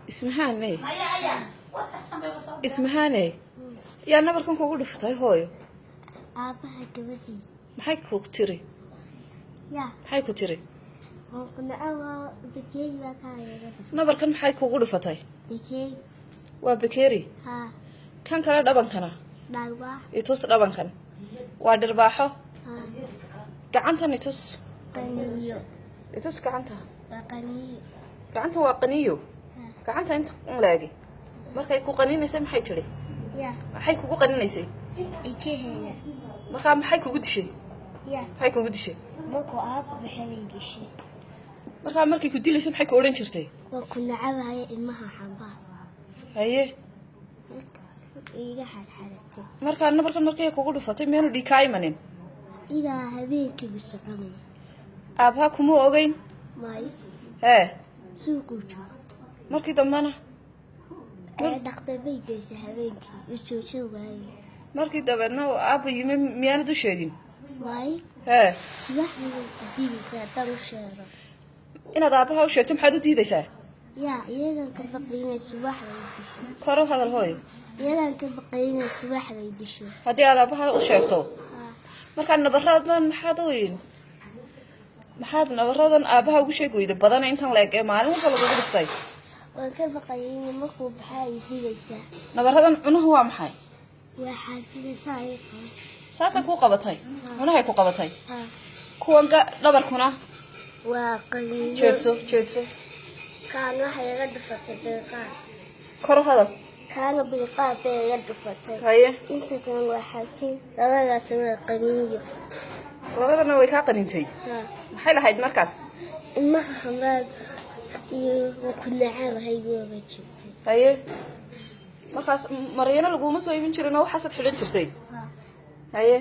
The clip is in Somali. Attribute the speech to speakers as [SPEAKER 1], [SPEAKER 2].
[SPEAKER 1] اسمها ني اسمها ني يا نبركن كوغو دفتay hooyo
[SPEAKER 2] aabaha gabadhiis
[SPEAKER 1] maxay ku tiri
[SPEAKER 2] yaa
[SPEAKER 1] maxay ku tiri
[SPEAKER 2] oo kunaawa bakeeri baa ka yeeray
[SPEAKER 1] nabarkan maxay kugu dhufatay
[SPEAKER 2] bakeeri
[SPEAKER 1] waa bakeeri
[SPEAKER 2] ha
[SPEAKER 1] kan kala dhabankana
[SPEAKER 2] dhagwa
[SPEAKER 1] itus dhabankan waa dhirbaaxo
[SPEAKER 2] ha
[SPEAKER 1] gacantan itus
[SPEAKER 2] qaniyo
[SPEAKER 1] itus gacanta
[SPEAKER 2] qaniyo
[SPEAKER 1] gacanta waa qaniyo gacanta inta laagi markay ku qaninaysa maxay tiri
[SPEAKER 2] yaa
[SPEAKER 1] maxay kugu qaninaysay
[SPEAKER 2] ikeheya
[SPEAKER 1] marka maxay kugu dishay
[SPEAKER 2] yaa
[SPEAKER 1] maxay kugu dishay
[SPEAKER 2] markuu aabku bixinay dishay
[SPEAKER 1] marka markay ku dilayso maxay ku oran jirtay
[SPEAKER 2] waa kunacabaya ilmaha xamba
[SPEAKER 1] haye
[SPEAKER 2] iga xadxadatay
[SPEAKER 1] marka nabarkan markay kugu dhufatay meenu dhikaay manin
[SPEAKER 2] iga habeenkii bisoconay
[SPEAKER 1] aabha kuma ogeyn
[SPEAKER 2] may
[SPEAKER 1] suuqu
[SPEAKER 2] joogo
[SPEAKER 1] markii dambana
[SPEAKER 2] dhaqtar bay geysay habeenkii u joojin waayay
[SPEAKER 1] markii dabeedna aabba yimi miyaanad u sheegin
[SPEAKER 2] may subaxdii diidaysaa haddaan u sheego
[SPEAKER 1] inaad aabbaha u sheegto maxaad u diidaysaa
[SPEAKER 2] yaa iyadan ka baqaynay subaxday disho
[SPEAKER 1] kor u hadal hooyo
[SPEAKER 2] iyadan ka baqaynay subaxday disho
[SPEAKER 1] haddii aad aabbaha u sheegto markaa nabaradan maxaad nabaradan aabbaha ugu sheegi weyday badan intan leeg ee maalin walba lagugu dhiftay
[SPEAKER 2] waan ka baqaynay markuu baxaa ay diidaysaa
[SPEAKER 1] nabaradan cunuhu waa maxay
[SPEAKER 2] waa xaafidaysaa ay qabo
[SPEAKER 1] saasa kuu qabatay cunahay ku qabatay kuwan dhabarkuna
[SPEAKER 2] waa qaniyo
[SPEAKER 1] jeedso
[SPEAKER 2] kaana waxay iga dhufatay bilqaad
[SPEAKER 1] kor u hadal
[SPEAKER 2] kaana bilqaad bay iga dhufatay
[SPEAKER 1] haye
[SPEAKER 2] inta kan waa xaafid labadaas waa qaniyo
[SPEAKER 1] labadana way kaa qanintay maxay lahayd markaas
[SPEAKER 2] ilmaha xambaad iyo kunacaba haygooga jirtay
[SPEAKER 1] haye markaas Maryana laguma soo iibin jirin oo xasad xidhan jirtay haye